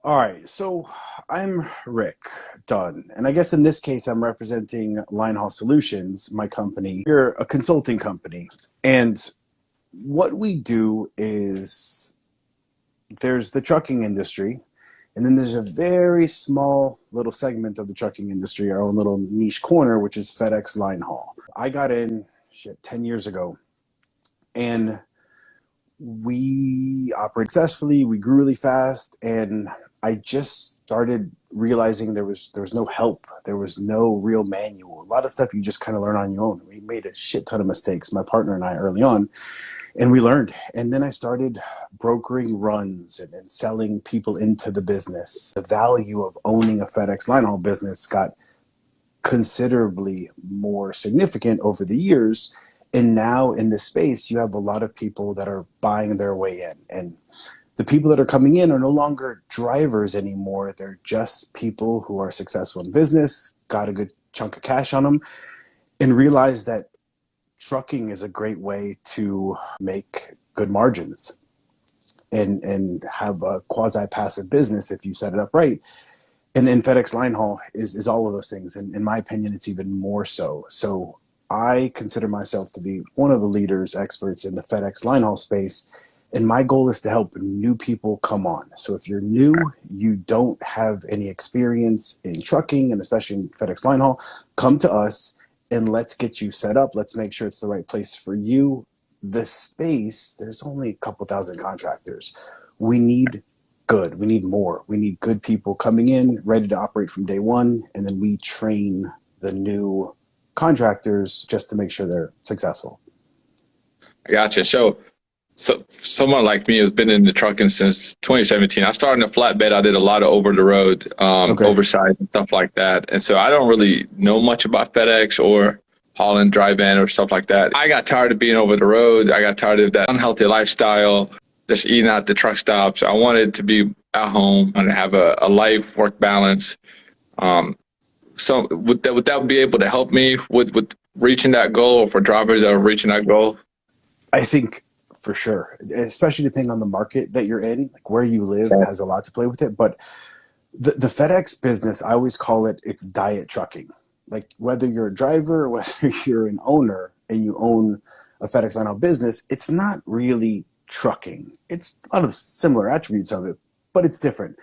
All right, so I'm Rick Dunn, and I guess in this case, I'm representing Linehaul Solutions, my company. We're a consulting company, and what we do is there's the trucking industry, and then there's a very small little segment of the trucking industry, our own little niche corner, which is FedEx Linehaul. I got in 10 years ago, and we operate successfully. We grew really fast, and I just started realizing there was no help. There was no real manual. A lot of stuff you just kind of learn on your own. We made a shit ton of mistakes, my partner and I, early on, and we learned. And then I started brokering runs and selling people into the business. The value of owning a FedEx Linehaul business got considerably more significant over the years. And now in this space, you have a lot of people that are buying their way in. And the people that are coming in are no longer drivers anymore. They're just people who are successful in business, got a good chunk of cash on them, and realize that trucking is a great way to make good margins and have a quasi-passive business if you set it up right. And then FedEx Linehaul is all of those things. And in my opinion, it's even more so. So I consider myself to be one of the leaders, experts in the FedEx Linehaul space. And my goal is to help new people come on. So if you're new, you don't have any experience in trucking, and especially in FedEx Linehaul, come to us and let's get you set up. Let's make sure it's the right place for you. The space, there's only a couple thousand contractors. We need we need more. We need good people coming in, ready to operate from day one, and then we train the new contractors just to make sure they're successful. I gotcha. So someone like me has been in the trucking since 2017. I started in a flatbed. I did a lot of over the road, Okay. oversize and stuff like that. And so I don't really know much about FedEx or hauling dry van or stuff like that. I got tired of being over the road. I got tired of that unhealthy lifestyle, just eating out the truck stops. I wanted to be at home and have a life work balance. So would that be able to help me with reaching that goal, or for drivers that are reaching that goal? I think for sure, especially depending on the market that you're in, like where you live has a lot to play with it. But the FedEx business, I always call it's diet trucking. Like whether you're a driver or whether you're an owner and you own a FedEx Linehaul business, it's not really trucking. It's a lot of similar attributes of it, but it's different.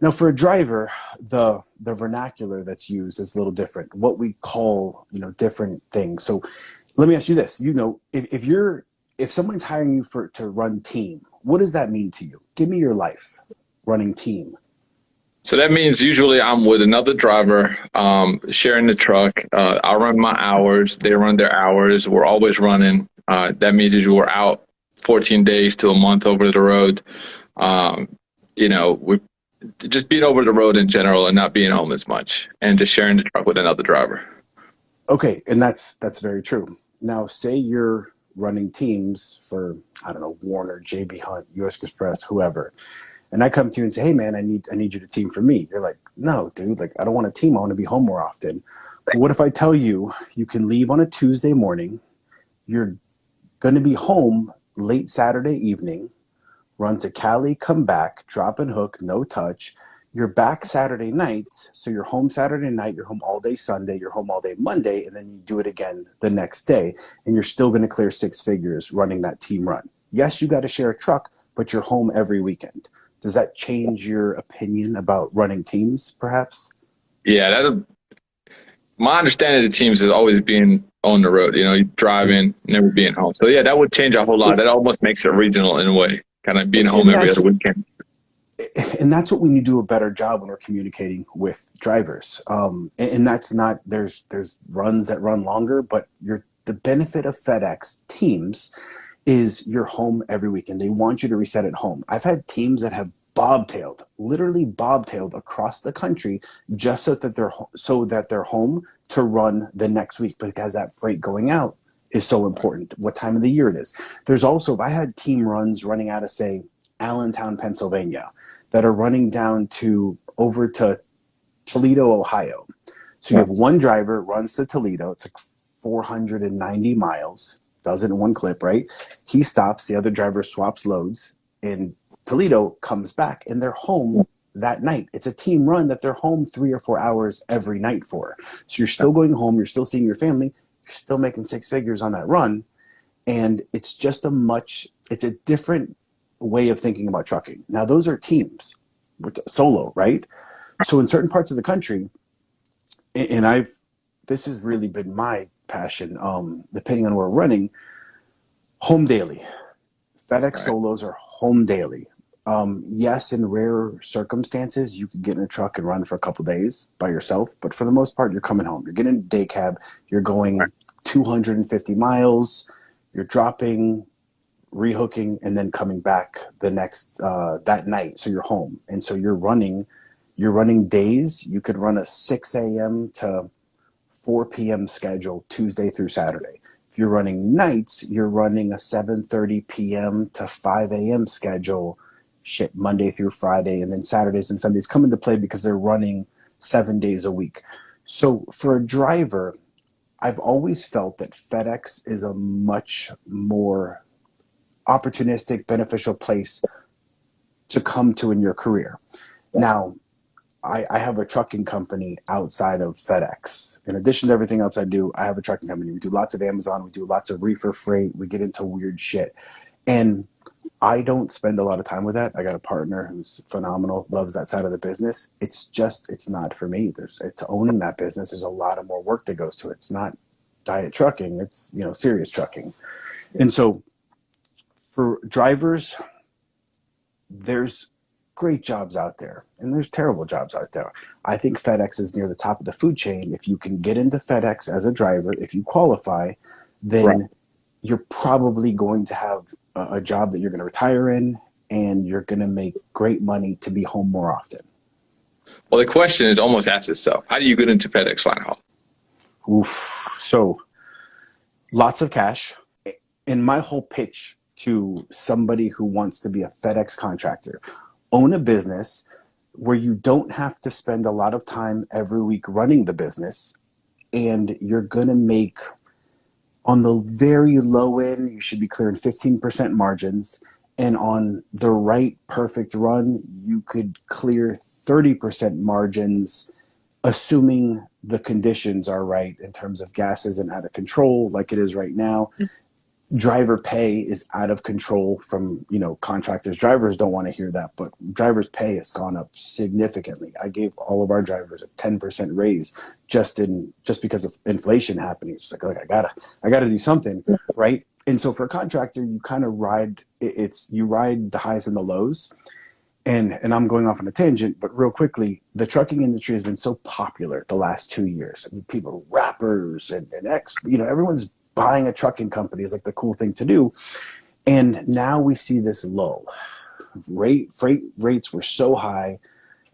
Now, for a driver, the vernacular that's used is a little different. What we call, different things. So, let me ask you this: if someone's hiring you to run team, what does that mean to you? Give me your life running team. So that means usually I'm with another driver, sharing the truck. I run my hours. They run their hours. We're always running. That means usually we're out 14 days to a month over the road. We just being over the road in general and not being home as much, and just sharing the truck with another driver. Okay, and that's very true. Now, say you're running teams for, I don't know, Warner, JB Hunt, US Express, whoever, and I come to you and say, hey man, I need you to team for me. You're like, no, dude, like I don't want to team. I want to be home more often. But what if I tell you you can leave on a Tuesday morning, you're going to be home late Saturday evening, run to Cali, come back, drop and hook, no touch. You're back Saturday night, so you're home Saturday night, you're home all day Sunday, you're home all day Monday, and then you do it again the next day, and you're still going to clear six figures running that team run. Yes, you got to share a truck, but you're home every weekend. Does that change your opinion about running teams, perhaps? Yeah, my understanding of the teams is always being on the road, driving, never being home. So yeah, that would change a whole lot. That almost makes it regional in a way, kind of being home every other weekend. And that's what we need to do a better job when we're communicating with drivers. And that's not, there's runs that run longer, but the benefit of FedEx teams is you're home every weekend. They want you to reset at home. I've had teams that have literally bobtailed across the country just so that they're home to run the next week, because that freight going out is so important, what time of the year it is. There's also, I had team runs running out of, say, Allentown, Pennsylvania, that are running down over to Toledo, Ohio. So you have one driver runs to Toledo. It's like 490 miles, does it in one clip, right? He stops, the other driver swaps loads, and Toledo comes back, and they're home that night. It's a team run that they're home 3 or 4 hours every night for. So you're still going home, you're still seeing your family, you're still making 6 figures on that run. And it's just it's a different way of thinking about trucking. Now, those are teams, solo, right? So in certain parts of the country, and this has really been my passion, depending on where we're running, home daily. FedEx solos are home daily. Yes, in rare circumstances, you could get in a truck and run for a couple days by yourself, but for the most part, you're coming home. You're getting a day cab, you're going 250 miles, you're dropping, rehooking, and then coming back the next that night. So you're home, and so you're running days. You could run a 6 a.m. to 4 p.m. schedule Tuesday through Saturday. If you're running nights, you're running a 7:30 p.m. to 5 a.m. schedule, Monday through Friday, and then Saturdays and Sundays come into play because they're running 7 days a week. So for a driver, I've always felt that FedEx is a much more opportunistic, beneficial place to come to in your career. Now, I have a trucking company outside of FedEx. In addition to everything else I do, I have a trucking company. We do lots of Amazon. We do lots of reefer freight. We get into weird shit. And I don't spend a lot of time with that. I got a partner who's phenomenal, loves that side of the business. It's not for me. To owning that business, there's a lot of more work that goes to it. It's not diet trucking. It's, serious trucking. And so for drivers, there's great jobs out there and there's terrible jobs out there. I think FedEx is near the top of the food chain. If you can get into FedEx as a driver, if you qualify, then you're probably going to have a job that you're going to retire in, and you're going to make great money to be home more often. Well, the question is almost asked itself. How do you get into FedEx Linehaul? So lots of cash. And my whole pitch to somebody who wants to be a FedEx contractor, own a business where you don't have to spend a lot of time every week running the business, and you're going to make, on the very low end, you should be clearing 15% margins, and on the right perfect run, you could clear 30% margins, assuming the conditions are right in terms of gas isn't out of control like it is right now. Driver pay is out of control from, contractors. Drivers don't want to hear that, but drivers' pay has gone up significantly. I gave all of our drivers a 10% raise just because of inflation happening. It's like, I gotta do something, right? And so for a contractor, you kind of ride the highs and the lows. And I'm going off on a tangent, but real quickly, the trucking industry has been so popular the last 2 years. I mean, people, rappers and everyone's buying a trucking company is like the cool thing to do. And now we see this low. Freight rates were so high.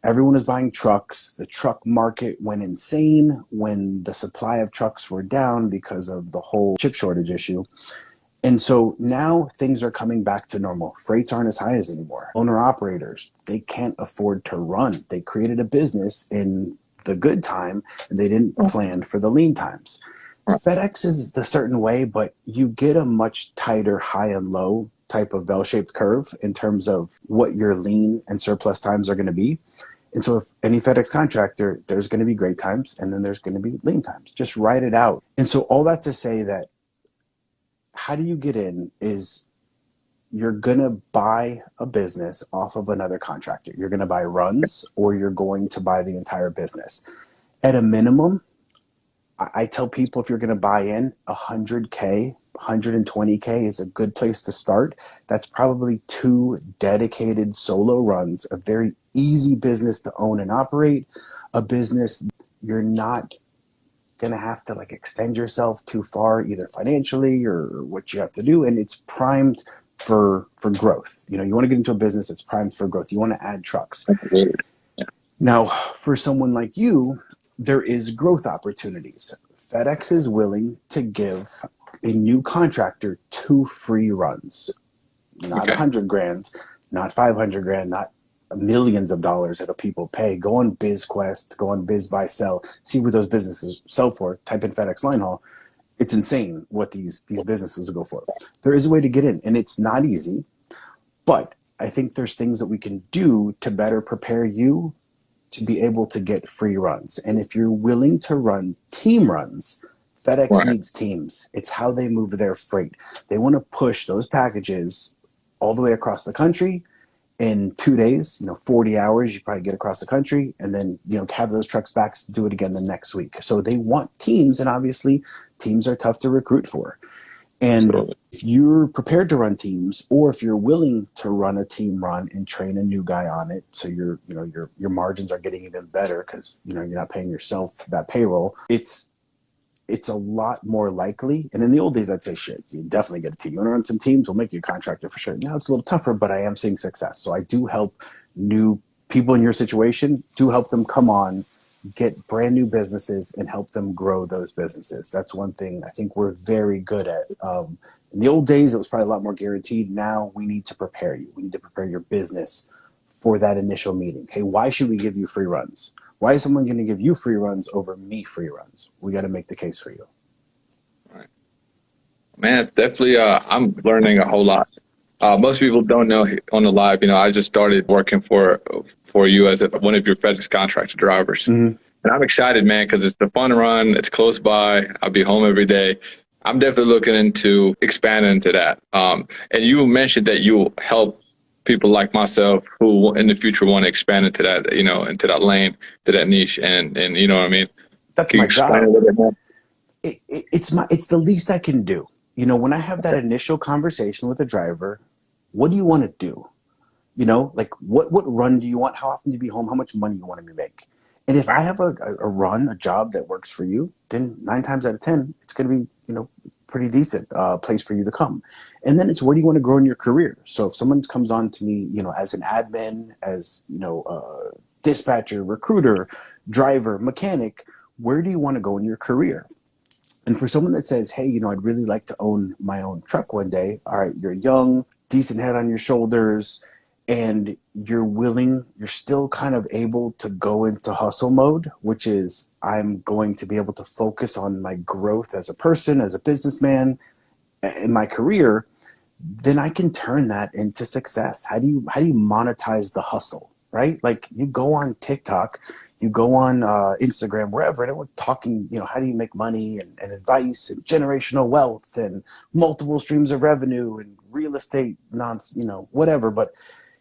Everyone is buying trucks. The truck market went insane when the supply of trucks were down because of the whole chip shortage issue. And so now things are coming back to normal. Freights aren't as high as anymore. Owner-operators, they can't afford to run. They created a business in the good time, and they didn't plan for the lean times. FedEx is the certain way, but you get a much tighter high and low type of bell-shaped curve in terms of what your lean and surplus times are going to be. And so if any FedEx contractor, there's going to be great times and then there's going to be lean times. Just ride it out. And so all that to say that how do you get in is you're going to buy a business off of another contractor. You're going to buy runs or you're going to buy the entire business. At a minimum, I tell people if you're going to buy in, 100K, 120K is a good place to start. That's probably 2 dedicated solo runs, a very easy business to own and operate, a business you're not going to have to extend yourself too far, either financially or what you have to do. And it's primed for growth. You want to get into a business that's primed for growth. You want to add trucks. Yeah. Now, for someone like you, there is growth opportunities. FedEx is willing to give a new contractor 2 free runs, not $100,000, not $500,000, not millions of dollars that people pay. Go on BizQuest, go on BizBuySell, see what those businesses sell for. Type in FedEx Linehaul. It's insane what these businesses will go for. There is a way to get in, and it's not easy, but I think there's things that we can do to better prepare you to be able to get free runs. And if you're willing to run team runs, FedEx Right. needs teams. It's how they move their freight. They want to push those packages all the way across the country in 2 days, 40 hours, you probably get across the country, and then, have those trucks back, do it again the next week. So they want teams, and obviously teams are tough to recruit for. And Absolutely. if you're prepared to run teams, or if you're willing to run a team run and train a new guy on it, so your margins are getting even better because you're not paying yourself that payroll. It's a lot more likely. And in the old days, I'd say, shit, you definitely get a team. You want to run some teams, we'll make you a contractor for sure. Now it's a little tougher, but I am seeing success. So I do help new people in your situation, do help them come on, get brand new businesses, and help them grow those businesses. That's one thing I think we're very good at. In the old days, it was probably a lot more guaranteed. Now we need to prepare you. We need to prepare your business for that initial meeting. Hey, why should we give you free runs? Why is someone going to give you free runs over me free runs? We got to make the case for you. Right. Man, it's definitely, I'm learning a whole lot. Most people don't know on the live, I just started working for you as one of your FedEx contractor drivers. Mm-hmm. And I'm excited, man, because it's a fun run. It's close by. I'll be home every day. I'm definitely looking into expanding into that. And you mentioned that you help people like myself who in the future want to expand into that, into that lane, to that niche, and you know what I mean? That's Can you my explain job. a little bit more? It's the least I can do. When I have that initial conversation with a driver, what do you want to do? Like what run do you want? How often do you be home? How much money you want to make? And if I have a job that works for you, then 9 times out of 10, it's going to be, pretty decent place for you to come. And then it's where do you want to grow in your career? So if someone comes on to me, as an admin, as, dispatcher, recruiter, driver, mechanic, where do you want to go in your career? And for someone that says, hey, I'd really like to own my own truck one day. All right, you're young, decent head on your shoulders, and you're still kind of able to go into hustle mode, which is I'm going to be able to focus on my growth as a person, as a businessman, in my career. Then I can turn that into success. How do you monetize the hustle, right? Like you go on TikTok, you go on Instagram, wherever, and everyone's talking, how do you make money and advice and generational wealth and multiple streams of revenue and real estate, whatever. But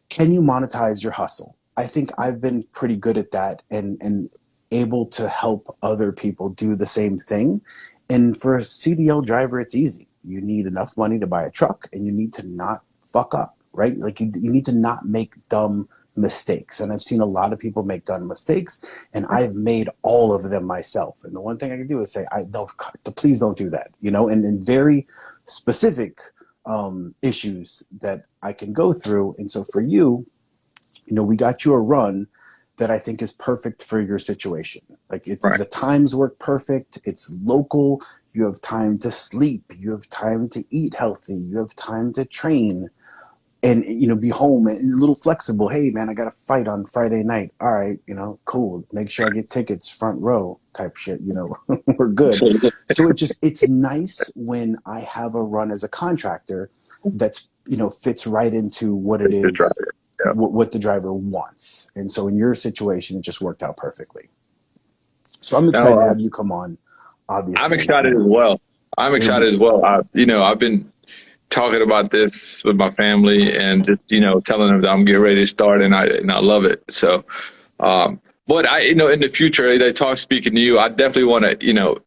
can you monetize your hustle? I think I've been pretty good at that and able to help other people do the same thing. And for a CDL driver, it's easy. You need enough money to buy a truck and you need to not fuck up, right? Like you need to not make dumb mistakes. And I've seen a lot of people make dumb mistakes and I've made all of them myself. And the one thing I can do is say, please don't do that, and in very specific issues that I can go through. And so for you, we got you a run that I think is perfect for your situation. Like Right. the times work perfect. It's local. You have time to sleep. You have time to eat healthy. You have time to train and, be home and a little flexible. Hey man, I got a fight on Friday night. All right. Cool. Make sure I get tickets front row type shit. We're good. So it's nice when I have a run as a contractor that's, fits right into what it The is, driver. Yeah. what the driver wants. And so in your situation, it just worked out perfectly. So I'm excited to have you come on, obviously. I'm excited as well. I'm excited as well. I've been talking about this with my family and just, telling them that I'm getting ready to start and I love it. So, but in the future, speaking to you, I definitely want to,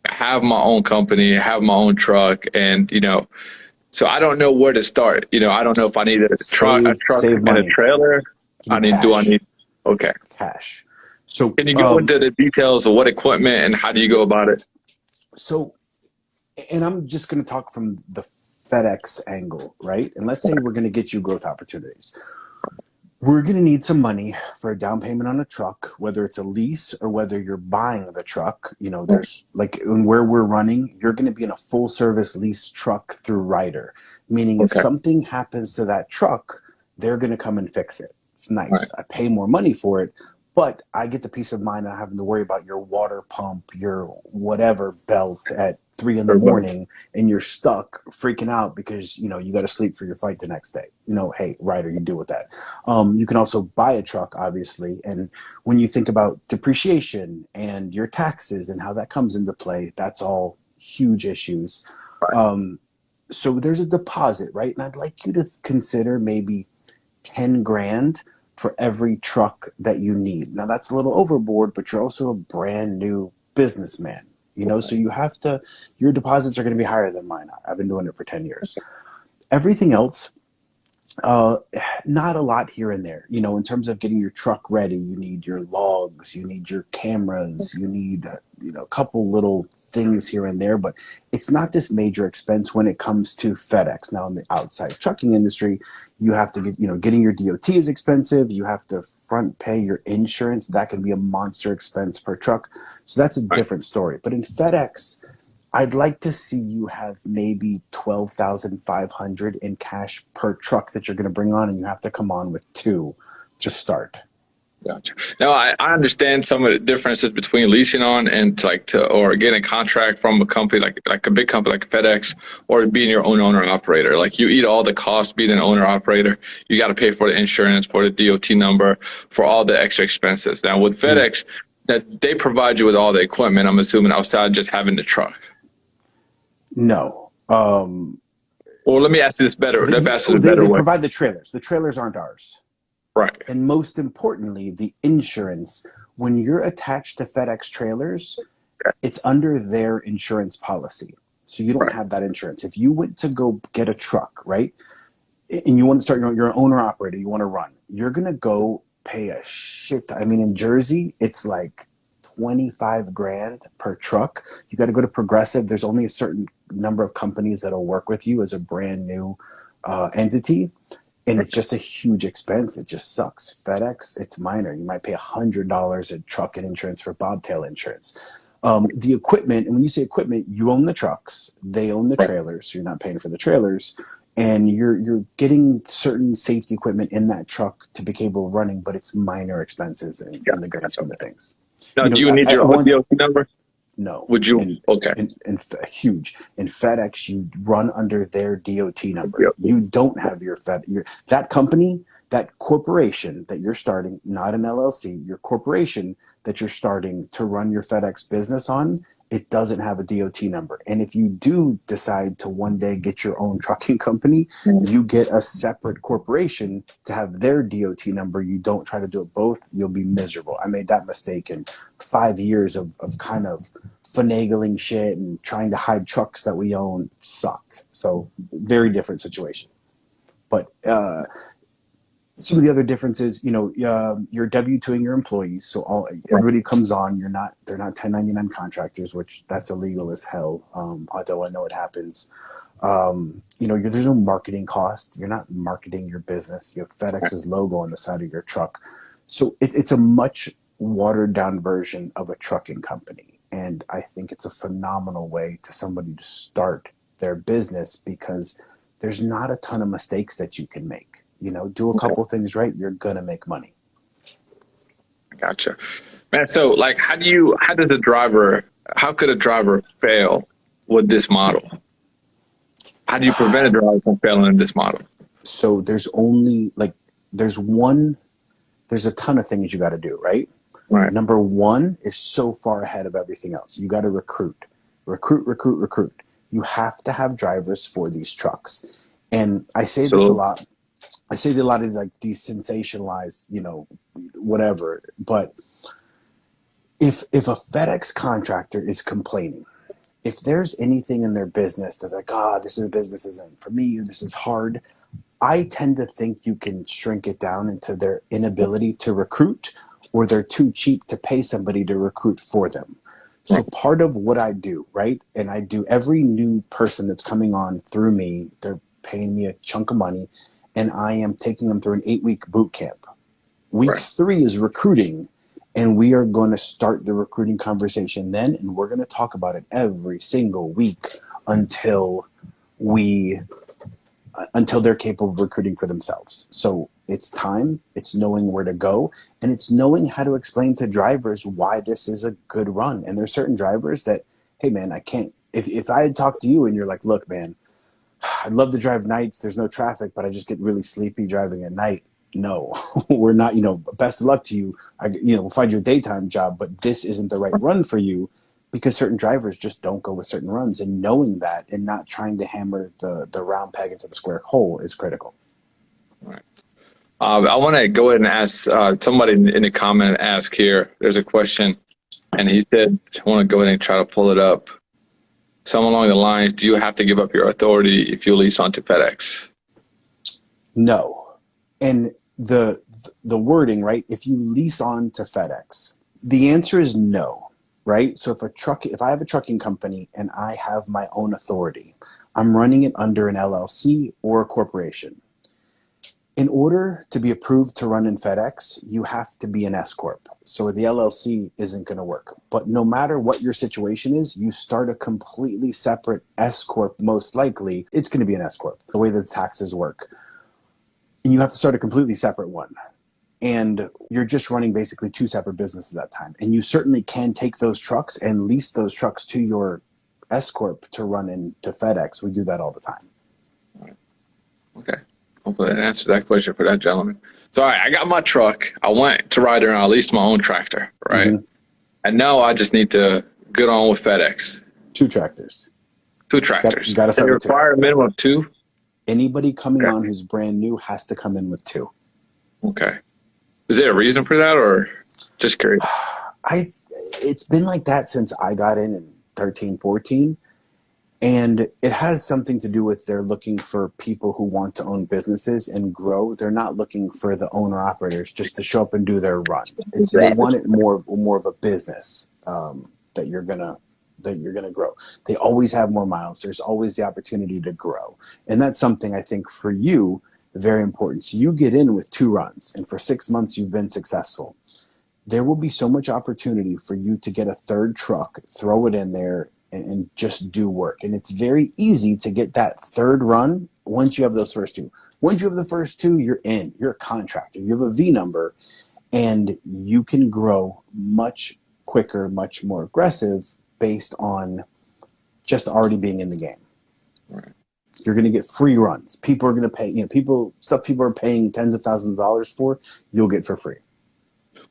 have my own company, have my own truck. And, so I don't know where to start. I don't know if I need a truck save and a money. trailer. Okay. Cash. So Can you go into the details of what equipment and how do you go about it? So, and I'm just going to talk from the FedEx angle, right? And let's say we're going to get you growth opportunities. We're going to need some money for a down payment on a truck, whether it's a lease or whether you're buying the truck. There's like where we're running, you're going to be in a full service lease truck through Ryder, meaning if something happens to that truck, they're going to come and fix it. It's nice. Right. I pay more money for it, But I get the peace of mind not having to worry about your water pump, your whatever belt at 3 in the morning, and you're stuck freaking out because you got to sleep for your fight the next day. Hey, rider, you deal with that. You can also buy a truck, obviously, and when you think about depreciation and your taxes and how that comes into play, that's all huge issues. Um, so there's a deposit, right? And I'd like you to consider maybe 10 grand for every truck that you need. Now that's a little overboard, but you're also a brand new businessman, so your deposits are going to be higher than mine. I've been doing it for 10 years. Everything else, uh, not a lot here and there. In terms of getting your truck ready, you need your logs, you need your cameras, you need a couple little things here and there, but it's not this major expense when it comes to FedEx. Now, in the outside trucking industry, you have to getting your DOT is expensive. You have to front pay your insurance. That can be a monster expense per truck. So that's a different story. But in FedEx, I'd like to see you have maybe 12,500 in cash per truck that you're going to bring on, and you have to come on with two to start. Gotcha. Now I understand some of the differences between leasing on and or getting a contract from a company like a big company like FedEx, or being your own owner operator. Like, you eat all the costs being an owner operator. You got to pay for the insurance, for the DOT number, for all the extra expenses. Now with FedEx, that they provide you with all the equipment, I'm assuming, outside just having the truck. No. Well, let me ask you this better. Let me ask you this They better way. provide the trailers. The trailers aren't ours. Right. And most importantly, the insurance. When you're attached to FedEx trailers, it's under their insurance policy. So you don't have that insurance. If you went to go get a truck, right, and you want to start, you're an owner operator, you want to run, you're going to go pay a shit. I mean, in Jersey, it's like 25 grand per truck. You got to go to Progressive. There's only a certain number of companies that'll work with you as a brand new entity. And it's just a huge expense. It just sucks. FedEx, it's minor. You might pay $100 a truck and insurance for bobtail insurance. The equipment, and when you say equipment, you own the trucks, they own the trailers, so you're not paying for the trailers, and you're getting certain safety equipment in that truck to be capable of running, but it's minor expenses in the grand scheme of things. Now, do you need your own DOT number? No. Would you? Okay. Huge. In FedEx, you run under their DOT number. Yep. You don't have that company, that corporation that you're starting, not an LLC, your corporation that you're starting to run your FedEx business on, it doesn't have a DOT number. And if you do decide to one day get your own trucking company, you get a separate corporation to have their DOT number. You don't try to do it both. You'll be miserable. I made that mistake in 5 years of kind of finagling shit and trying to hide trucks that we own. Sucked. So very different situation. But some of the other differences, you're W-2ing your employees, so everybody comes on. They're not 1099 contractors, which that's illegal as hell. Although I know it happens. There's no marketing cost. You're not marketing your business. You have FedEx's logo on the side of your truck, so it's a much watered down version of a trucking company. And I think it's a phenomenal way to somebody to start their business because there's not a ton of mistakes that you can make. Do a couple things right, you're gonna make money. Gotcha, man. So, how could a driver fail with this model? How do you prevent a driver from failing in this model? So there's a ton of things you got to do, right? Right. Number one is so far ahead of everything else. You got to recruit. You have to have drivers for these trucks. And I say this a lot. I say a lot of these sensationalized, whatever. But if a FedEx contractor is complaining, if there's anything in their business that this business isn't for me, or this is hard, I tend to think you can shrink it down into their inability to recruit, or they're too cheap to pay somebody to recruit for them. So part of what I do, right, and I do every new person that's coming on through me, they're paying me a chunk of money, and I am taking them through an 8-week boot camp. Week 3 is recruiting, and we are going to start the recruiting conversation then, and we're going to talk about it every single week until they're capable of recruiting for themselves. So It's time, it's knowing where to go, and it's knowing how to explain to drivers why this is a good run. And there's certain drivers that, hey man, I can't, if I had talked to you and you're like, look, man, I'd love to drive nights, there's no traffic, but I just get really sleepy driving at night. No, we're not, best of luck to you. We'll find you a daytime job, but this isn't the right run for you, because certain drivers just don't go with certain runs. And knowing that and not trying to hammer the round peg into the square hole is critical. All right. I want to go ahead and ask somebody in the comment ask here. There's a question, and he said, I want to go ahead and try to pull it up. Something along the lines, do you have to give up your authority if you lease onto FedEx? No. And the wording, right? If you lease on to FedEx, the answer is no, right? So if I have a trucking company and I have my own authority, I'm running it under an LLC or a corporation. In order to be approved to run in FedEx, you have to be an S Corp. So the LLC isn't going to work. But no matter what your situation is, you start a completely separate S Corp, most likely, it's going to be an S Corp, the way the taxes work. And you have to start a completely separate one. And you're just running basically two separate businesses at that time. And you certainly can take those trucks and lease those trucks to your S Corp to run into FedEx. We do that all the time. All right. Okay. Hopefully that answers that question for that gentleman. So, all right, I got my truck. I went to ride around, at least my own tractor, right? Mm-hmm. And now I just need to get on with FedEx. Two tractors. Two tractors. Got to start with two. Require a minimum of two? Anybody coming on who's brand new has to come in with two. Okay. Is there a reason for that, or just curious? It's been like that since I got in 13, 14. And it has something to do with they're looking for people who want to own businesses and grow. They're not looking for the owner operators just to show up and do their run. They want it more of a business that you're gonna grow. They always have more miles. There's always the opportunity to grow, and that's something I think for you very important. So you get in with two runs, and for 6 months you've been successful. There will be so much opportunity for you to get a third truck, throw it in there, and just do work. And it's very easy to get that third run once you have those first two. Once you have the first two, you're in. You're a contractor. You have a V number, and you can grow much quicker, much more aggressive based on just already being in the game. Right. You're going to get free runs. People are going to pay, stuff people are paying tens of thousands of dollars for, you'll get for free.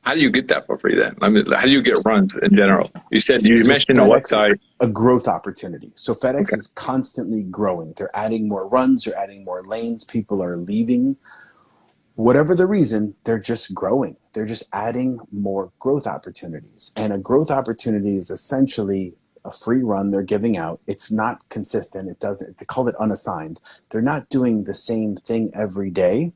How do you get that for free then? I mean, how do you get runs in general? You mentioned FedEx, a website. A growth opportunity. So FedEx is constantly growing. They're adding more runs. They're adding more lanes. People are leaving. Whatever the reason, they're just growing. They're just adding more growth opportunities. And a growth opportunity is essentially a free run they're giving out. It's not consistent. They call it unassigned. They're not doing the same thing every day.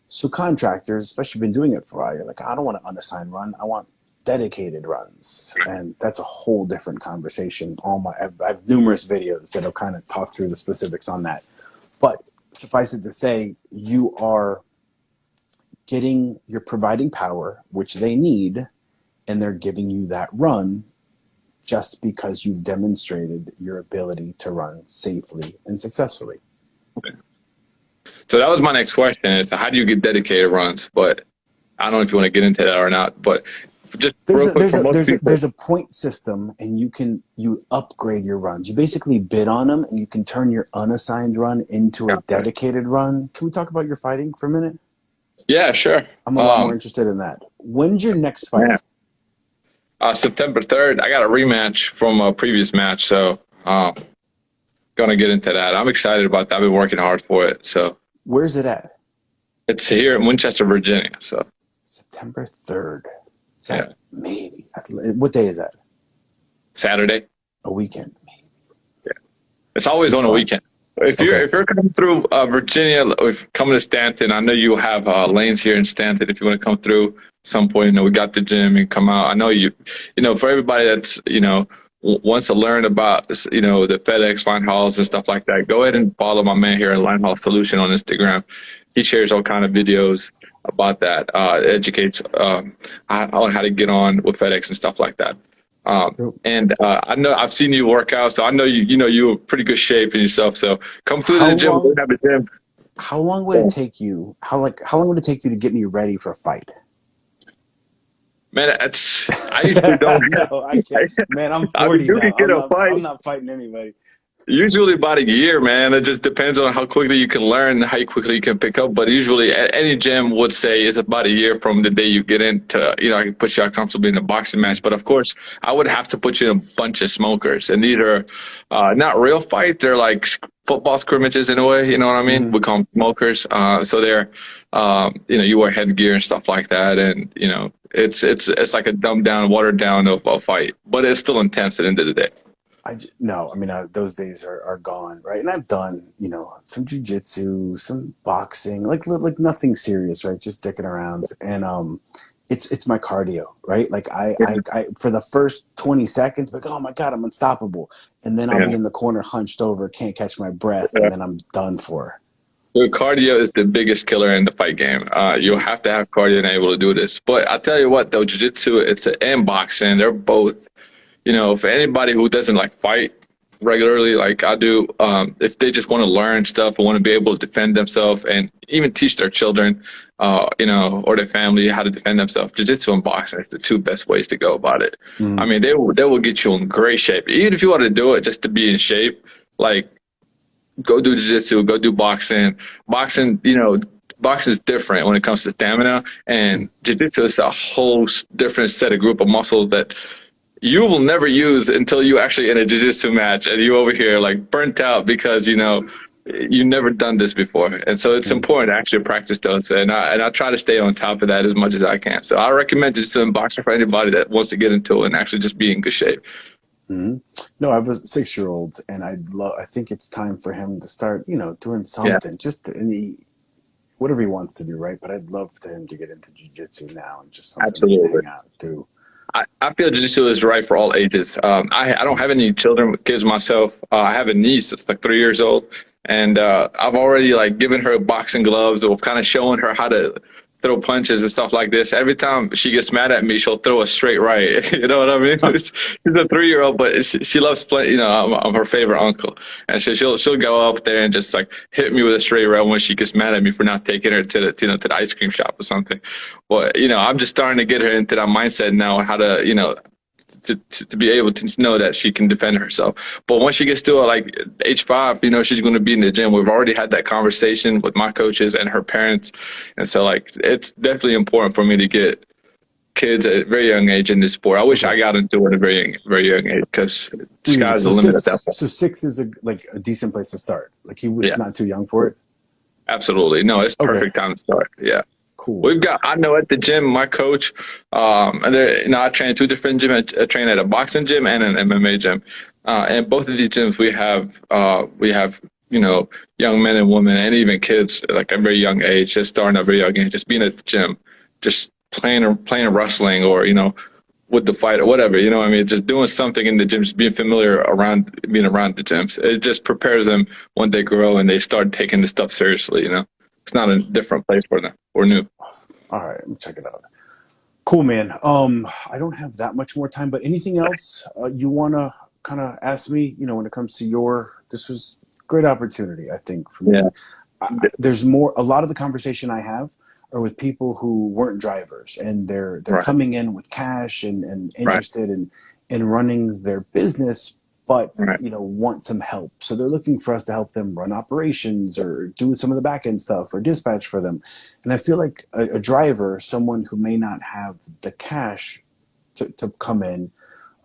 So contractors, especially been doing it for a while, you're like, I don't want an unassigned run. I want dedicated runs. And that's a whole different conversation. I have numerous videos that'll kind of talk through the specifics on that. But suffice it to say, you're providing power, which they need, and they're giving you that run just because you've demonstrated your ability to run safely and successfully. Okay. So that was my next question: is how do you get dedicated runs? But I don't know if you want to get into that or not. But just there's a point system, and you upgrade your runs. You basically bid on them, and you can turn your unassigned run into a dedicated run. Can we talk about your fighting for a minute? Yeah, sure. I'm a lot more interested in that. When's your next fight? Yeah. September 3rd. I got a rematch from a previous match, so gonna get into that. I'm excited about that. I've been working hard for it. So where's it at? It's here in Winchester, Virginia. So September 3rd. Maybe. What day is that? Saturday. A weekend. Yeah. It's always on a weekend. If you're coming through Virginia, if coming to Stanton, I know you have lanes here in Stanton. If you want to come through at some point, we got the gym and come out. I know for everybody that's wants to learn about the FedEx Linehauls and stuff like that, go ahead and follow my man here at Linehaul Solution on Instagram. He shares all kind of videos about that, educates on how to get on with FedEx and stuff like that. And I know I've seen you work out, so I know you're in pretty good shape in yourself. So come through the gym. We'll have a gym. How long would it take you? How long would it take you to get me ready for a fight? Man, I usually don't. No, I can't. Man, I'm I mean, 40 you can now. get a I'm fight. not fighting anybody. Usually about a year, man. It just depends on how quickly you can learn, how quickly you can pick up. But usually, any gym would say it's about a year from the day you get into, I can put you out comfortably in a boxing match. But of course, I would have to put you in a bunch of smokers. And these are not real fights. They're like football scrimmages in a way. You know what I mean? Hmm. We call them smokers. So they're, you wear headgear and stuff like that. And, it's like a dumbed down, watered down of a fight. But it's still intense at the end of the day. No, I mean, those days are gone, right? And I've done, some jujitsu, some boxing, like nothing serious, right? Just dicking around, and it's my cardio, right? Like I for the first 20 seconds, like, oh my god, I'm unstoppable, and then I'll be Yeah. in the corner, hunched over, can't catch my breath, and then I'm done for. So cardio is the biggest killer in the fight game. You'll have to have cardio and able to do this. But I tell you what, though, jiu-jitsu, and boxing, they're both, for anybody who doesn't like fight regularly, like I do, if they just want to learn stuff and want to be able to defend themselves and even teach their children, or their family how to defend themselves, jiu-jitsu and boxing is the two best ways to go about it. I Mm. mean, they will get you in great shape. Even if you want to do it just to be in shape, like go do jiu-jitsu, go do boxing. Boxing is different when it comes to stamina, and jiu-jitsu is a whole different set of group of muscles that you will never use until you actually in a jiu-jitsu match and you over here like burnt out because you've never done this before. And so it's Mm. important to actually practice those, and I try to stay on top of that as much as I can. So I recommend jiu-jitsu and boxing for anybody that wants to get into it and actually just be in good shape. Mhm. No, I have a 6-year old, and I think it's time for him to start, doing Yeah, something, just whatever he wants to do, right? But I'd love for him to get into jujitsu now, and just something we can absolutely. hang out and do. I feel jiu-jitsu is right for all ages. I don't have any children with kids myself. I have a niece that's like 3 years old, and I've already like given her boxing gloves or kind of showing her how to throw punches and stuff like this. Every time she gets mad at me, she'll throw a straight right. You know what I mean? She's a 3-year-old, but she loves playing. I'm her favorite uncle, and so she'll go up there and just like hit me with a straight right when she gets mad at me for not taking her to the ice cream shop or something. But I'm just starting to get her into that mindset now, how to to be able to know that she can defend herself. But once she gets to like age 5, she's going to be in the gym. We've already had that conversation with my coaches and her parents, and so like it's definitely important for me to get kids at a very young age in this sport. I wish Okay. I got into it at a very young age because sky's So the limit at that six, point. so six is a decent place to start. Like he was Yeah, not too young for it. absolutely. No, it's Okay, perfect time to start. Yeah. cool. I know at the gym, my coach, and there, I train at 2 different gyms. I train at a boxing gym and an MMA gym. And both of these gyms, we have, young men and women and even kids, like a very young age, just starting at a very young age, just being at the gym, just playing wrestling or, with the fight or whatever, I mean, just doing something in the gym, just being familiar being around the gyms. It just prepares them when they grow and they start taking the stuff seriously. It's not a different place for them or new. Awesome. All right, let me check it out. Cool, man. I don't have that much more time, but anything else you want to kind of ask me? When it comes to this was a great opportunity, I think, for me. Yeah. There's more. A lot of the conversation I have are with people who weren't drivers, and they're Right. coming in with cash and Right. interested in running their business, but Right. want some help. So they're looking for us to help them run operations or do some of the back end stuff or dispatch for them. And I feel like a driver, someone who may not have the cash to come in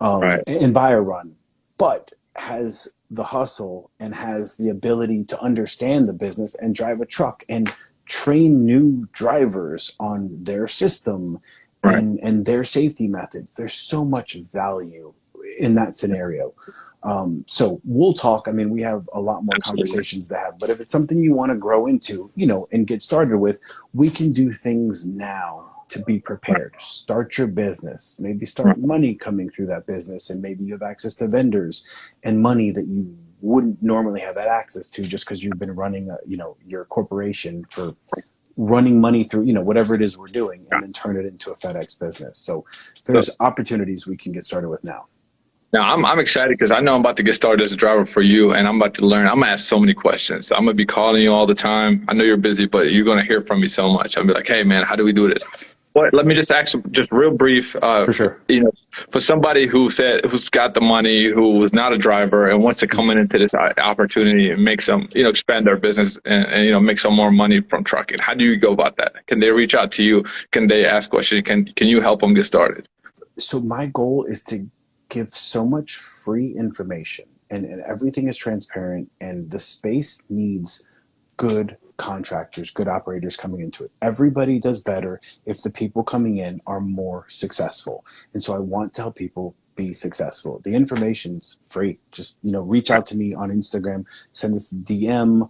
Right. and buy a run, but has the hustle and has the ability to understand the business and drive a truck and train new drivers on their system Right. and their safety methods. There's so much value in that scenario. So we'll talk. I mean, we have a lot more Absolutely. conversations to have, but if it's something you want to grow into, and get started with, we can do things now to be prepared. Start your business, maybe start Right. money coming through that business, and maybe you have access to vendors and money that you wouldn't normally have that access to just because you've been running, your corporation for running money through, whatever it is we're doing, and then turn it into a FedEx business. So So, there's opportunities we can get started with now. Now I'm excited because I know I'm about to get started as a driver for you, and I'm about to learn. I'm gonna ask so many questions. I'm gonna be calling you all the time. I know you're busy, but you're gonna hear from me so much. I'll be like, hey man, how do we do this? But let me just ask you, just real brief. For sure. You know, for somebody who's got the money, who was not a driver, and wants to come into this opportunity and make some, expand their business and make some more money from trucking. How do you go about that? Can they reach out to you? Can they ask questions? Can you help them get started? So my goal is to give so much free information, and everything is transparent, and the space needs good contractors, good operators coming into it. Everybody does better if the people coming in are more successful. And so I want to help people be successful. The information's free. Just, reach out to me on Instagram, send us a DM.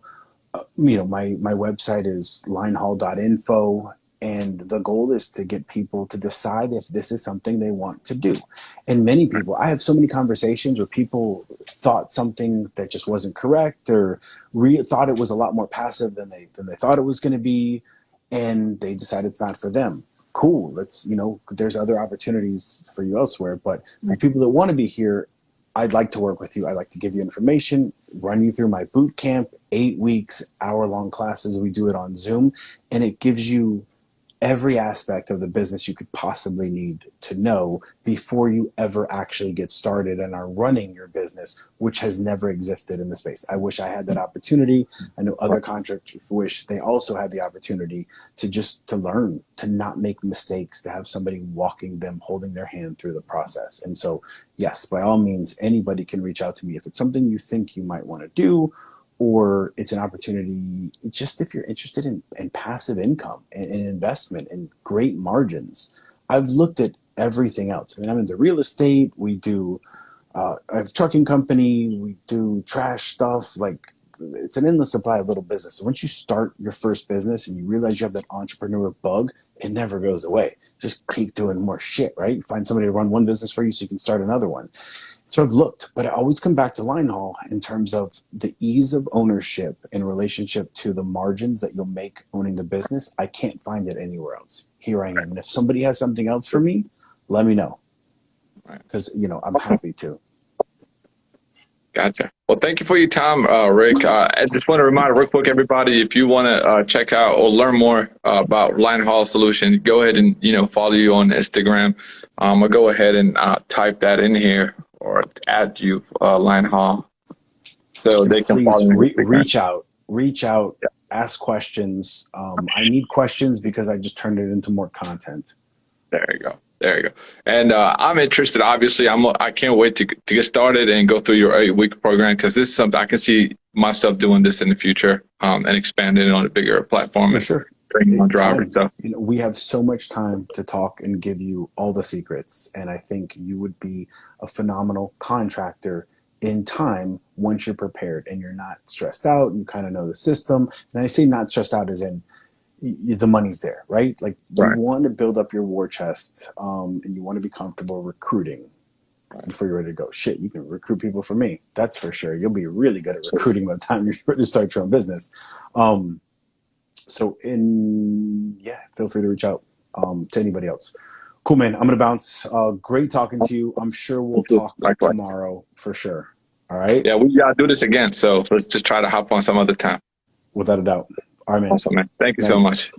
My website is linehaul.info. And the goal is to get people to decide if this is something they want to do. And many people, I have so many conversations where people thought something that just wasn't correct, or thought it was a lot more passive than they thought it was going to be, and they decide it's not for them. Cool. There's other opportunities for you elsewhere. But for people that want to be here, I'd like to work with you. I'd like to give you information, run you through my boot camp, 8 weeks, hour-long classes. We do it on Zoom, and it gives you every aspect of the business you could possibly need to know before you ever actually get started and are running your business, which has never existed in the space. I wish I had that opportunity. I know other contractors wish they also had the opportunity to learn, to not make mistakes, to have somebody walking them, holding their hand through the process. And so, yes, by all means, anybody can reach out to me if it's something you think you might want to do, or it's an opportunity just if you're interested in passive income and investment and great margins. I've looked at everything else. I mean, I'm into real estate. We do, I have a trucking company. We do trash stuff. Like, it's an endless supply of little business. So once you start your first business and you realize you have that entrepreneur bug, it never goes away. Just keep doing more shit, right? You find somebody to run one business for you so you can start another one. So I've looked, but I always come back to Linehaul in terms of the ease of ownership in relationship to the margins that you'll make owning the business. I can't find it anywhere else. Here I am. And if somebody has something else for me, let me know. Because, I'm happy to. Gotcha. Well, thank you for your time, Rick. I just want to remind real quick, everybody, if you want to check out or learn more about Linehaul Solution, go ahead and, follow you on Instagram. I'll go ahead and type that in here, or add you, Linehaul, so they can please follow reach out, yeah. Ask questions. I need questions because I just turned it into more content. There you go. And I'm interested. Obviously, I can't wait to get started and go through your 8-week program, because this is something I can see myself doing this in the future, and expanding it on a bigger platform. For sure. Training on drivers. So we have so much time to talk and give you all the secrets, and I think you would be a phenomenal contractor in time once you're prepared and you're not stressed out and you kind of know the system. And I say not stressed out as in the money's there, right? Like, you want to build up your war chest, and you want to be comfortable recruiting before you're ready to go. Shit, you can recruit people for me. That's for sure. You'll be really good at recruiting by the time you're ready to start your own business. So feel free to reach out to anybody else. Cool, man. I'm going to bounce. Great talking to you. I'm sure we'll talk tomorrow for sure. All right? Yeah, we got to do this again. So let's just try to hop on some other time. Without a doubt. All right, man. Awesome, man. Thank you so much.